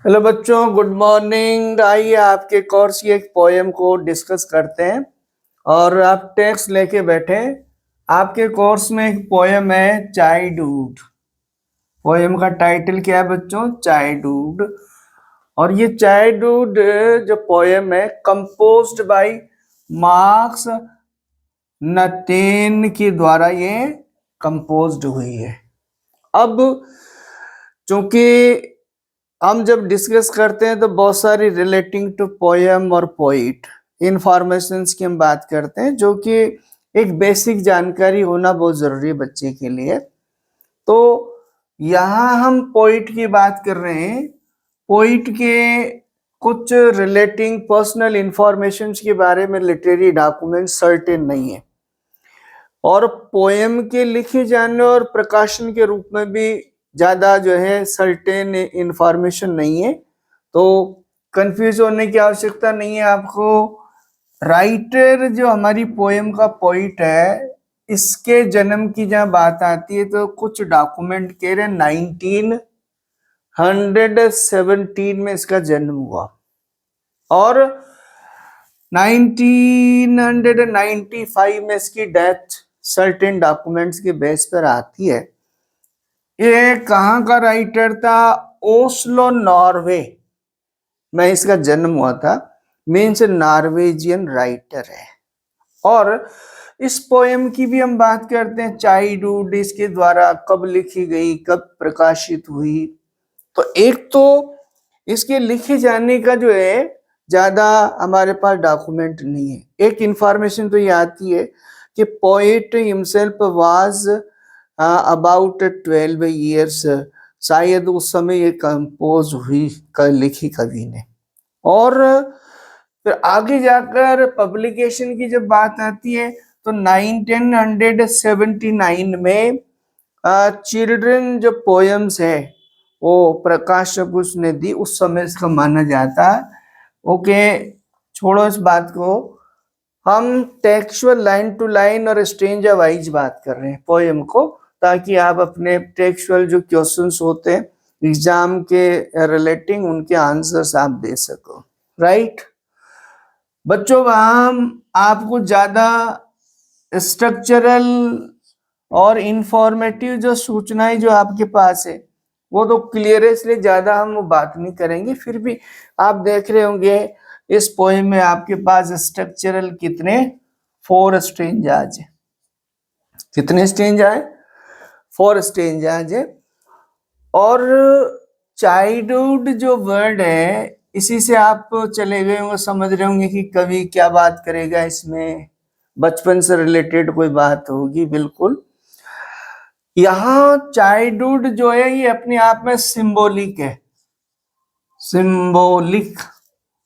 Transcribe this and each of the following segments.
Hello बच्चों, good morning. आइए आपके कोर्स की एक पोएम को डिस्कस करते हैं और आप टेक्स्ट लेके बैठे। आपके कोर्स में एक पोएम है चाइल्डहुड। पोएम का टाइटल क्या है बच्चों? चाइल्डहुड। और ये चाइल्डहुड जो पोएम है कंपोज्ड बाय मार्क्स नटेन के द्वारा ये कंपोज्ड हुई है। अब चूंकि हम जब डिस्कस करते हैं तो बहुत सारी रिलेटिंग टू पोएम और पोइट इंफॉर्मेशंस की हम बात करते हैं, जो कि एक बेसिक जानकारी होना बहुत जरूरी है बच्चे के लिए। तो यहाँ हम पोइट की बात कर रहे हैं। पोइट के कुछ रिलेटिंग पर्सनल इंफॉर्मेशंस के बारे में लिटरेरी डॉक्यूमेंट सर्टेन नहीं है, और पोएम के लिखे जाने और प्रकाशन के रूप में भी ज्यादा जो है सर्टेन इंफॉर्मेशन नहीं है। तो कंफ्यूज होने की आवश्यकता नहीं है आपको। राइटर जो हमारी पोएम का पोइट है, इसके जन्म की जहां बात आती है तो कुछ डॉक्यूमेंट कह रहे 1917 में इसका जन्म हुआ और 1995 में इसकी डेथ सर्टेन डॉक्यूमेंट्स के बेस पर आती है। ये कहाँ का राइटर था? ओस्लो, नॉर्वे में इसका जन्म हुआ था। मीन्स नॉर्वेजियन राइटर है। और इस पोएम की भी हम बात करते हैं, चाइल्डहुड इसके द्वारा कब लिखी गई, कब प्रकाशित हुई। तो एक तो इसके लिखे जाने का जो है ज्यादा हमारे पास डॉक्यूमेंट नहीं है। एक इंफॉर्मेशन तो ये आती है कि poet himself was about 12 years. शायद उस समय ये कंपोज हुई, लिखी कवि ने। और फिर आगे जाकर पब्लिकेशन की जब बात आती है तो 1979 में चिल्ड्रन जो पोएम्स है वो प्रकाशक उसने दी। उस समय इसका माना जाता। ओके, छोड़ो इस बात को। हम टेक्सुअल लाइन टू लाइन और स्ट्रेंजर वाइज बात कर रहे हैं पोएम को, ताकि आप अपने टेक्सुअल जो क्वेश्चंस होते हैं एग्जाम के रिलेटिंग उनके आंसर्स आप दे सको। राइट बच्चों, वहां आपको ज्यादा स्ट्रक्चरल और इंफॉर्मेटिव जो सूचनाएं जो आपके पास है वो तो क्लियर है, इसलिए ज्यादा हम वो बात नहीं करेंगे। फिर भी आप देख रहे होंगे इस पोएम में आपके पास स्ट्रक्चरल कितने 4 स्ट्रेंजाज है। कितने स्ट्रेंजाज है? 4 स्ट्रेंजाज है। और चाइल्डहुड जो वर्ड है, इसी से आप चले गए होंगे, समझ रहे होंगे कि कवि क्या बात करेगा इसमें। बचपन से रिलेटेड कोई बात होगी। बिल्कुल। यहाँ चाइल्डहुड जो है ये अपने आप में सिंबॉलिक है, सिंबॉलिक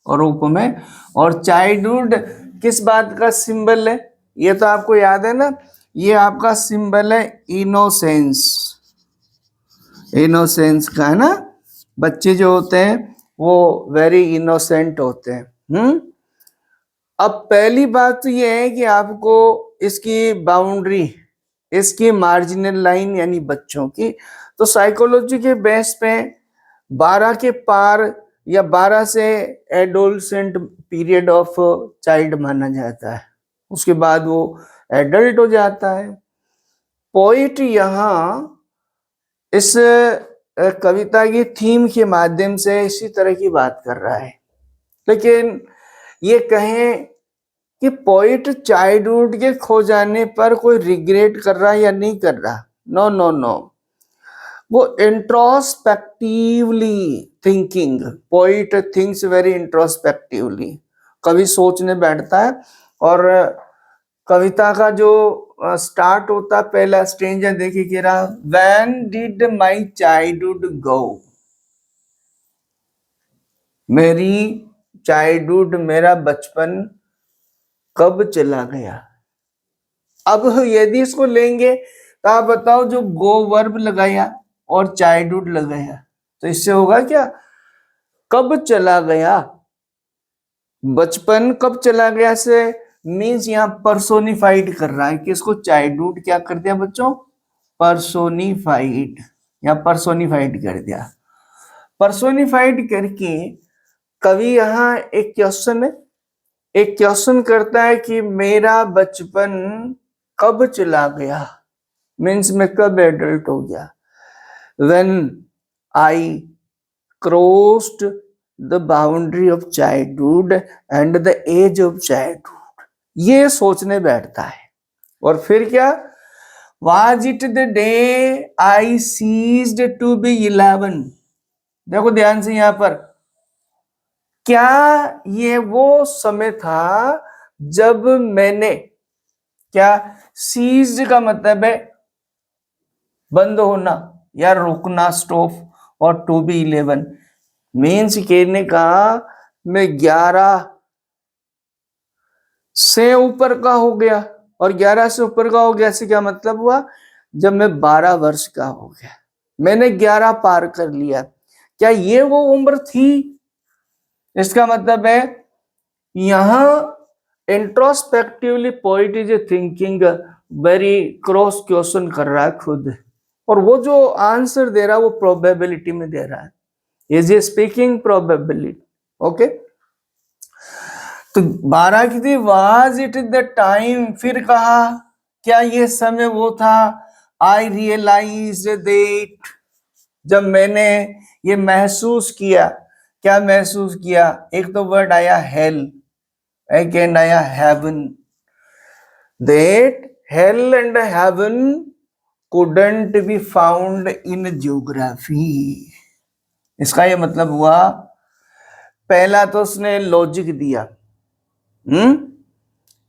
रूप में। और चाइल्डहुड किस बात का सिंबल है? ये तो आपको याद है ना, ये आपका सिंबल है इनोसेंस। इनोसेंस का है ना। बच्चे जो होते हैं वो वेरी इनोसेंट होते हैं। अब पहली बात तो ये है कि आपको इसकी बाउंड्री, इसकी मार्जिनल लाइन यानी बच्चों की, तो साइकोलॉजी के बेस पे 12 के पार या 12 से एडोलसेंट पीरियड ऑफ चाइल्ड माना जाता है। उसके बाद वो एडल्ट हो जाता है। पोइट यहाँ इस कविता की थीम के माध्यम से इसी तरह की बात कर रहा है। लेकिन ये कहें कि पोइट चाइल्डहुड के खो जाने पर कोई रिग्रेट कर रहा है या नहीं कर रहा, नो नो नो। वो introspectively thinking, poet thinks very introspectively. कवि सोचने बैठता है और कविता का जो स्टार्ट होता, पहला स्ट्रेंजर देखिए कह रहा, व्हेन डिड माय चाइल्डहुड गो। मेरी चाइल्डहुड, मेरा बचपन कब चला गया। अब यदि इसको लेंगे तो आप बताओ, जो गो वर्ब लगाया और चाइल्डहुड लगाया तो इससे होगा क्या? कब चला गया, बचपन कब चला गया से मीन्स यहाँ पर्सोनिफाइड कर रहा है कि इसको चाइल्डहुड क्या कर दिया बच्चों? पर्सोनिफाइड या पर्सोनिफाइड कर दिया। पर्सोनिफाइड करके कवि यहाँ एक क्वेश्चन करता है कि मेरा बचपन कब चला गया, मीन्स मैं कब एडल्ट हो गया। When I crossed the boundary of childhood and the age of childhood, ये सोचने बैठता है। और फिर क्या, Was it the day I ceased to be 11? देखो ध्यान से यहां पर, क्या ये वो समय था जब मैंने, क्या सीज्ड का मतलब है बंद होना या रुकना, स्टॉप, और टू बी 11 मीन्स कहने का मैं 11 से ऊपर का हो गया। और 11 से ऊपर का हो गया से क्या मतलब हुआ, जब मैं 12 वर्ष का हो गया, मैंने 11 पार कर लिया। क्या ये वो उम्र थी? इसका मतलब है यहां introspectively poet is thinking very cross question कर रहा है खुद, और वो जो आंसर दे रहा है वो प्रोबेबिलिटी में दे रहा है, is a speaking probability. Okay, तो 12 की थी, वाज इट द टाइम, फिर कहा क्या ये समय वो था, आई रियलाइज दैट, जब मैंने ये महसूस किया। क्या महसूस किया, एक तो वर्ड आया हेल, एक एंड आया heaven, that hell and heaven couldn't be found in geography। इसका ये मतलब हुआ, पहला तो उसने लॉजिक दिया,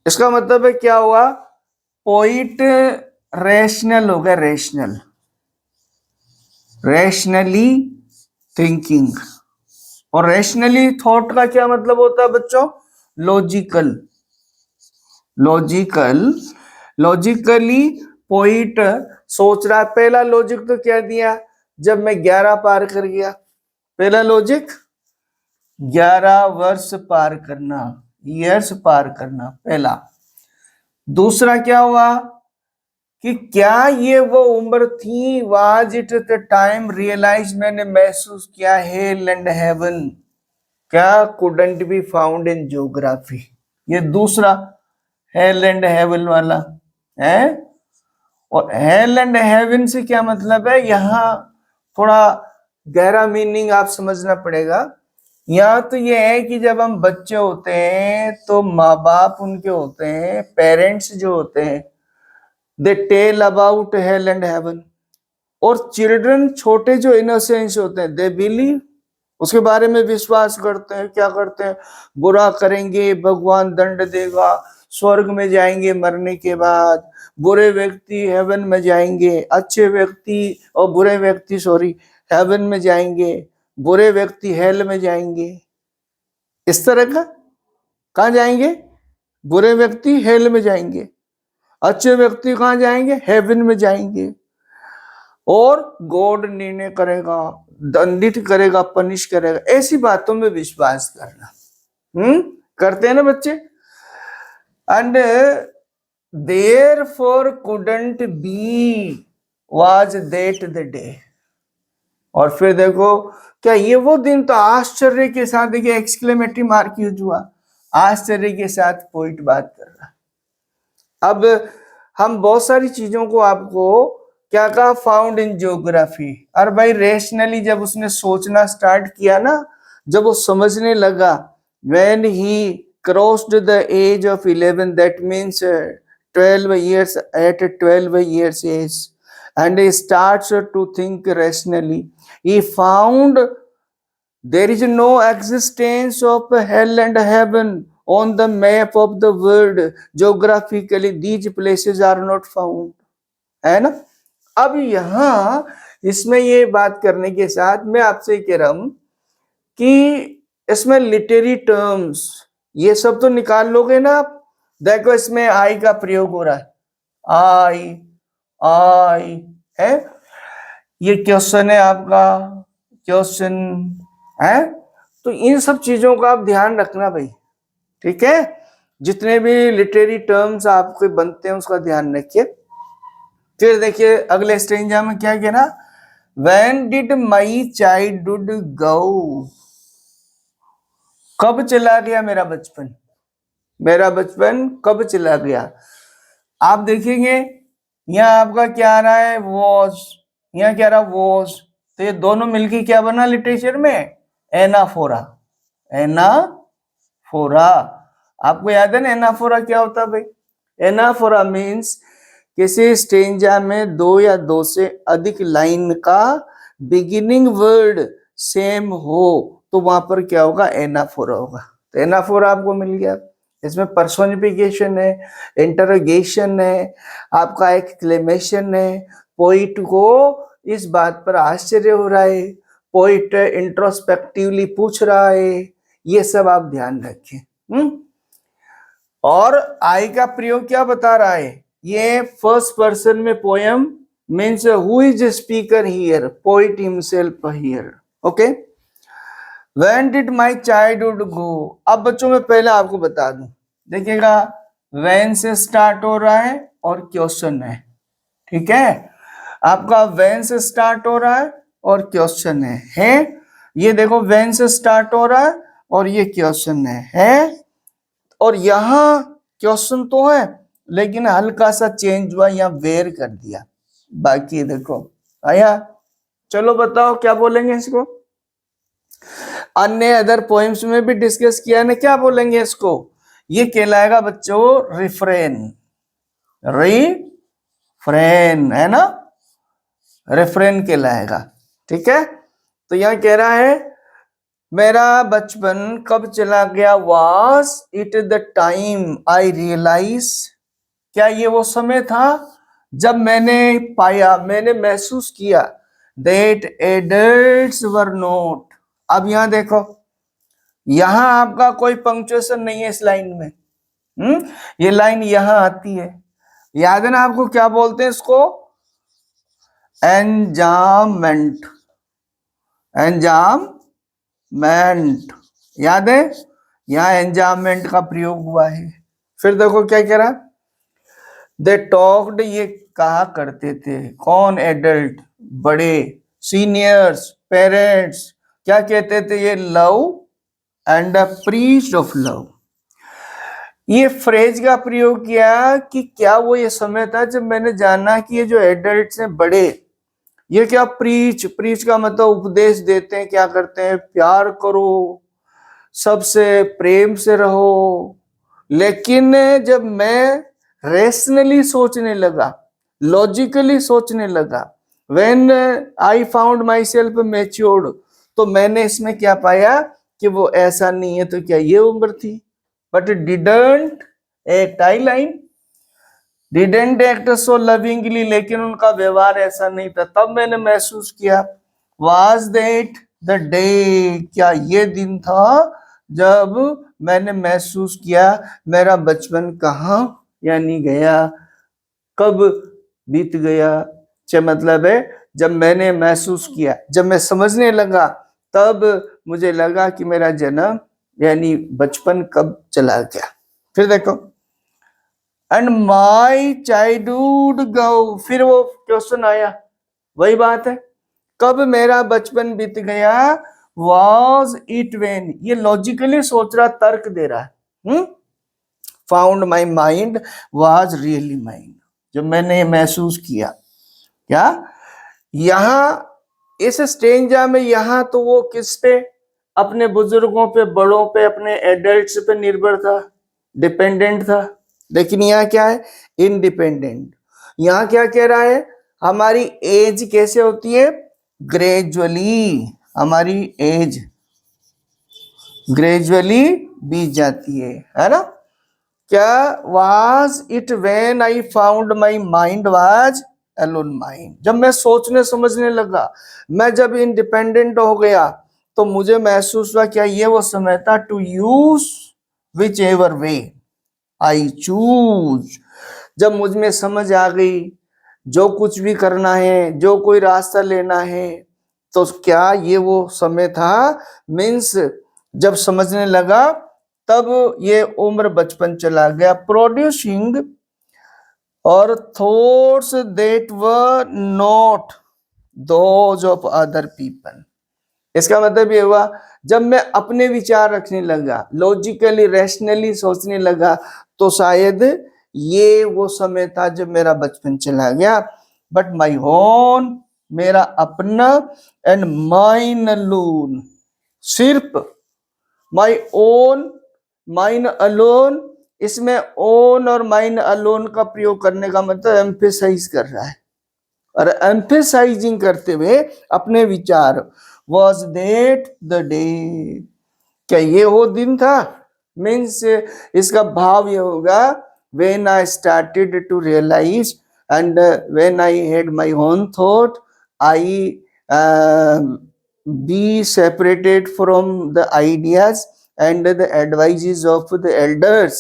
इसका मतलब है क्या हुआ, पोइट रैशनल हो गया, रैशनली थिंकिंग। और रैशनली थॉट का क्या मतलब होता है बच्चों, लॉजिकली पोइट सोच रहा है। पहला लॉजिक तो क्या दिया, जब मैं 11 पार कर गया, पहला लॉजिक 11 वर्ष पार करना, ईयर्स पार करना पहला। दूसरा क्या हुआ कि क्या ये वो उम्र थी, was it the time realise, मैंने महसूस किया, हेल एंड हेवन क्या couldn't be found in geography. ये दूसरा हेल एंड हेवन वाला है। और हेल एंड हेवन से क्या मतलब है, यहाँ थोड़ा गहरा मीनिंग आप समझना पड़ेगा। यहाँ तो ये है कि जब हम बच्चे होते हैं तो माँ बाप उनके होते हैं, पेरेंट्स जो होते हैं, they tell about hell and heaven. और चिल्ड्रन छोटे जो इनोसेंस होते हैं, दे बिलीव, उसके बारे में विश्वास करते हैं। क्या करते हैं, बुरा करेंगे भगवान दंड देगा, स्वर्ग में जाएंगे मरने के बाद, बुरे व्यक्ति हेवन में जाएंगे, अच्छे व्यक्ति और बुरे व्यक्ति हेवन में जाएंगे, बुरे व्यक्ति हेल में जाएंगे। इस तरह का, कहाँ जाएंगे, बुरे व्यक्ति हेल में जाएंगे, अच्छे व्यक्ति कहाँ जाएंगे, हेवन में जाएंगे। और गॉड निर्णय करेगा, दंडित करेगा, पनिश करेगा, ऐसी बातों में विश्वास करना करते हैं ना बच्चे। And therefore couldn't B was that the day. और फिर देखो, क्या ये वो दिन, तो आश्चर्य के साथ, देखिए एक्सक्लेमेटरी मार्क यूज हुआ, आश्चर्य के साथ पोइट बात कर रहा। अब हम बहुत सारी चीजों को आपको क्या कहा, फाउंड इन ज्योग्राफी। और भाई रेशनली जब उसने सोचना स्टार्ट किया ना, जब वो समझने लगा, when he crossed the age of 11, that means 12 years, at 12 years age, and he starts to think rationally, he found there is no existence of hell and heaven on the map of the world, geographically these places are not found, है ना। अब यहां इसमें ये बात करने के साथ मैं आपसे कह रहा हूं कि इसमें लिटरेरी टर्म्स ये सब तो निकाल लोगे ना आप। देखो इसमें आई का प्रयोग हो रहा है, आई है, ये क्वेश्चन है आपका, क्वेश्चन है। तो इन सब चीजों का आप ध्यान रखना भाई, ठीक है। जितने भी लिटरेरी टर्म्स आपके बनते हैं उसका ध्यान रखिए। फिर देखिए अगले स्टेंजा में क्या कहना, When did my childhood go? कब चला गया मेरा बचपन? मेरा बचपन कब चला गया? आप देखेंगे यहाँ आपका क्या आ रहा है, वॉज, यहाँ क्या रहा, वॉज, तो ये दोनों मिलके क्या बना लिटरेचर में, एनाफोरा। एनाफोरा, आपको याद है ना एनाफोरा क्या होता है भाई? एनाफोरा मीन्स किसी स्टेंजा में दो या दो से अधिक लाइन का बिगिनिंग वर्ड सेम हो तो वहां पर क्या होगा, एनाफोरा होगा। तो एनाफोरा आपको मिल गया। इसमें पर्सोनिफिकेशन है, इंटरोगेशन है, आपका एक्सक्लेमेशन है, पोइट को इस बात पर आश्चर्य हो रहा है, पोइट इंट्रोस्पेक्टिवली पूछ रहा है, ये सब आप ध्यान रखें। और आई का प्रयोग क्या बता रहा है, ये फर्स्ट पर्सन में poem means who is speaker here, poet himself here. Okay, When did my childhood go? अब बच्चों में पहले आपको बता दूं, देखिएगा when से स्टार्ट हो रहा है और क्वेश्चन है, ठीक है, आपका when से स्टार्ट हो रहा है और क्वेश्चन है? ये देखो when से स्टार्ट हो रहा है और ये क्वेश्चन है, और यहाँ क्वेश्चन तो है लेकिन हल्का सा चेंज हुआ, यहाँ वेयर कर दिया, बाकी देखो आया। चलो बताओ क्या बोलेंगे इसको, अन्य अदर पोएम्स में भी डिस्कस किया ना, क्या बोलेंगे इसको, ये कहलाएगा बच्चों रिफ्रेन। रिफ्रेन है ना, रिफ्रेन कहलाएगा, ठीक है। तो यहां कह रहा है मेरा बचपन कब चला गया, was it the time I realise, क्या ये वो समय था जब मैंने पाया, मैंने महसूस किया, दैट एडल्ट्स वर नॉट। अब यहां देखो, यहां आपका कोई पंक्चुएशन नहीं है इस लाइन में, ये लाइन यहां आती है, याद है ना आपको क्या बोलते हैं इसको, एंजाममेंट। एंजाममेंट याद है, यहां एंजाममेंट का प्रयोग हुआ है। फिर देखो क्या कह रहा, दे टॉक्ड, ये कहा करते थे, कौन, एडल्ट, बड़े, सीनियर्स, पेरेंट्स, क्या कहते थे ये, love and preached of love. ये फ्रेज का प्रयोग किया कि क्या वो ये समय था जब मैंने जाना कि ये जो एडल्ट्स हैं, बड़े, ये क्या प्रीच का मतलब उपदेश देते हैं, क्या करते हैं, प्यार करो, सबसे प्रेम से रहो। लेकिन जब मैं रेशनली सोचने लगा, लॉजिकली सोचने लगा, when I found my self matured, तो मैंने इसमें क्या पाया कि वो ऐसा नहीं है, तो क्या ये उम्र थी, but didn't act, I line, didn't act so lovingly, लेकिन उनका व्यवहार ऐसा नहीं था, तब मैंने महसूस किया, वाज दैट द डे, क्या ये दिन था जब मैंने महसूस किया मेरा बचपन कहाँ यानी गया, कब बीत गया, मतलब है जब मैंने महसूस किया, जब मैं समझने लगा, तब मुझे लगा कि मेरा जन्म यानी बचपन कब चला गया। फिर देखो, एंड माई चाइल्डहुड गो, फिर वो क्वेश्चन आया, वही बात है, कब मेरा बचपन बीत गया, वॉज इट वेन, ये लॉजिकली सोच रहा, तर्क दे रहा है, found my mind was really mind, जब मैंने महसूस किया, क्या यहां इस स्टेंजा में, यहां तो वो किस पे, अपने बुजुर्गों पे, बड़ों पे, अपने एडल्ट्स पे निर्भर था, डिपेंडेंट था, लेकिन यहाँ क्या है, इंडिपेंडेंट। यहाँ क्या कह रहा है, हमारी एज कैसे होती है, ग्रेजुअली, हमारी एज ग्रेजुअली बीत जाती है ना, क्या, was it when I found my mind was alone mind, जब मैं सोचने समझने लगा, मैं जब इंडिपेंडेंट हो गया, तो मुझे महसूस हुआ क्या ये वो समय था, to use whichever way I choose, जब मुझ में समझ आ गई, जो कुछ भी करना है, जो कोई रास्ता लेना है, तो क्या ये वो समय था, मीन्स जब समझने लगा, तब ये उम्र बचपन चला गया, प्रोड्यूसिंग और thoughts that were not, those of other people. इसका मतलब ये हुआ, जब मैं अपने विचार रखने लगा, लॉजिकली रैशनली सोचने लगा, तो शायद ये वो समय था जब मेरा बचपन चला गया। बट माई ओन, मेरा अपना, एंड माइन अलोन, सिर्फ माई ओन, माइन अलोन, इसमें ओन और माइन अलोन का प्रयोग करने का मतलब एम्फेसाइज कर रहा है, और एम्फेसाइजिंग करते हुए अपने विचार। वॉज देट द डे, क्या ये वो दिन था? मीन्स इसका भाव ये होगा, when I started to realize and when I had my own thought, I be separated from the ideas and the advices of the elders,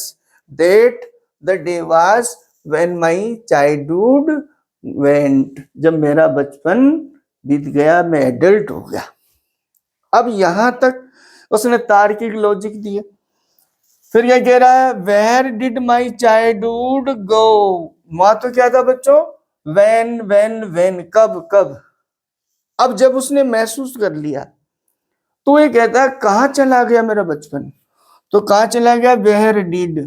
that the day was when my childhood went, जब मेरा बचपन बीत गया, मैं adult हो गया। अब यहां तक उसने तार्किक लॉजिक दिया। फिर क्या कह रहा है, where did my childhood go, वहां तो क्या था बच्चों, वेन, कब कब। अब जब उसने महसूस कर लिया, तो ये कहता है कहां चला गया मेरा बचपन, तो कहां चला गया, वेयर डिड,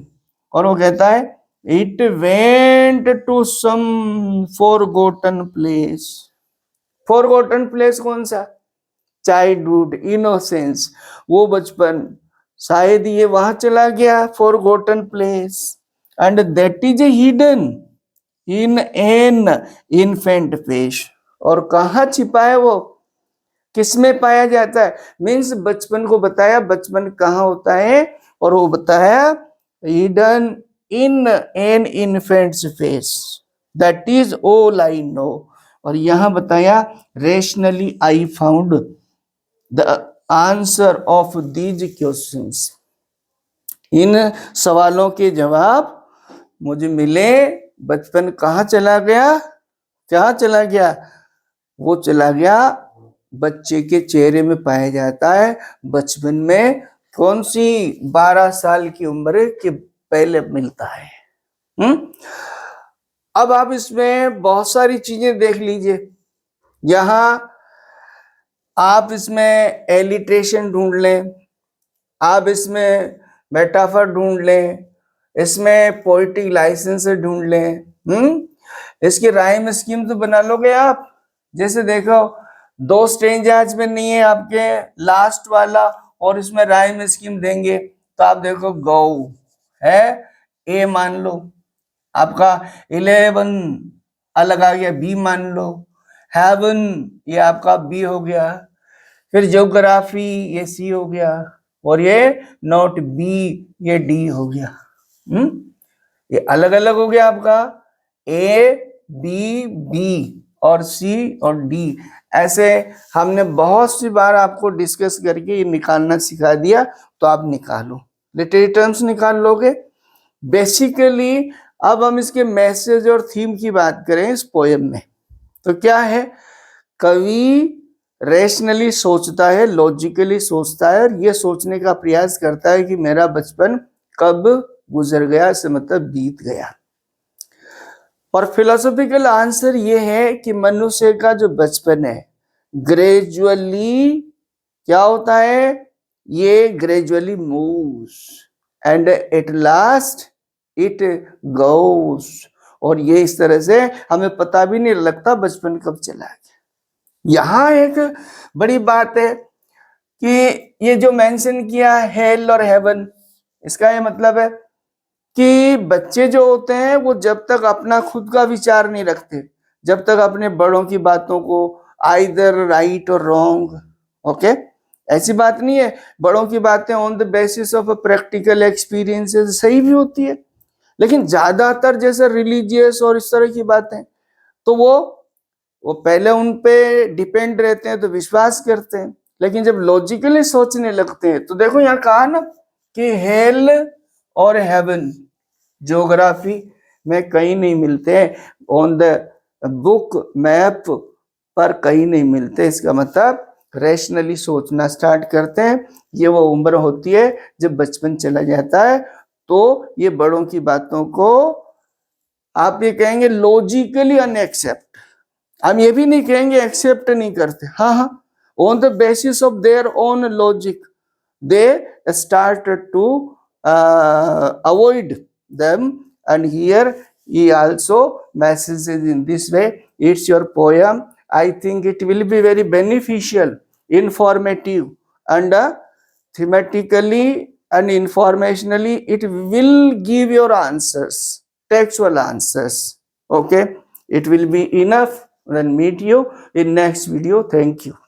और वो कहता है it went to some forgotten place. Forgotten place कौन सा, चाइल्डहुड, इनोसेंस, वो बचपन, शायद ये वहां चला गया, forgotten place, and that is hidden in an infant face, और कहाँ छिपा है वो, किसमें पाया जाता है, मीन्स बचपन को बताया, बचपन कहाँ होता है, और वो बताया hidden in an infant's face, that is all I know. और यहां बताया rationally I found the answer of these questions, इन सवालों के जवाब मुझे मिले। बचपन कहाँ चला गया, कहाँ चला गया, वो चला गया बच्चे के चेहरे में पाया जाता है। बचपन में कौन सी 12 साल की उम्र के पहले मिलता है। अब आप इसमें बहुत सारी चीजें देख लीजिए, यहां आप इसमें एलिट्रेशन ढूंढ लें, आप इसमें मेटाफर ढूंढ लें, इसमें पोएटिक लाइसेंस ढूंढ लें, इसकी राइम स्कीम तो बना लोगे आप। जैसे देखो, दो स्ट्रेंजर्स में नहीं है आपके लास्ट वाला, और इसमें राइम स्कीम देंगे तो आप देखो गौ है, ए मान लो, आपका 11 अलग आ गया, बी मान लो, हेवन ये आपका बी हो गया, फिर ज्योग्राफी ये सी हो गया, और ये नॉट बी ये डी हो गया। ये अलग अलग हो गया आपका, ए बी बी और सी और डी। ऐसे हमने बहुत सी बार आपको डिस्कस करके ये निकालना सिखा दिया, तो आप निकालो, लिटरेरी टर्म्स निकाल लोगे। बेसिकली अब हम इसके मैसेज और थीम की बात करें इस पोएम में, तो क्या है, कवि रैशनली सोचता है, लॉजिकली सोचता है, और ये सोचने का प्रयास करता है कि मेरा बचपन कब गुजर गया, इससे मतलब बीत गया। और फिलोसॉफिकल आंसर ये है कि मनुष्य का जो बचपन है ग्रेजुअली क्या होता है, ये gradually moves and at last it goes, और ये इस तरह से हमें पता भी नहीं लगता बचपन कब चला गया। यहां एक बड़ी बात है कि ये जो मेंशन किया हेल और हेवन, इसका ये मतलब है कि बच्चे जो होते हैं वो जब तक अपना खुद का विचार नहीं रखते, जब तक अपने बड़ों की बातों को आइदर राइट और रॉन्ग, ओके, ऐसी बात नहीं है, बड़ों की बातें on the basis of practical experiences सही भी होती है, लेकिन ज्यादातर जैसे रिलीजियस और इस तरह की बातें, तो वो पहले उन पे डिपेंड रहते हैं, तो विश्वास करते हैं, लेकिन जब लॉजिकली सोचने लगते हैं, तो देखो यहाँ कहा ना कि हेल और हेवन ज्योग्राफी में कहीं नहीं मिलते, ऑन द बुक मैप पर कहीं नहीं मिलते। इसका मतलब रैशनली सोचना स्टार्ट करते हैं। ये वो उम्र होती है जब बचपन चला जाता है, तो ये बड़ों की बातों को आप ये कहेंगे लॉजिकली अनएक्सेप्ट हम ये भी नहीं कहेंगे एक्सेप्ट नहीं करते, हाँ हाँ, on the basis of their own logic they start to avoid them, and here he also messages in this way. It's your poem. I think it will be very beneficial, informative, and thematically and informationally it will give your answers, textual answers. Okay, it will be enough. Then meet you in next video. Thank you.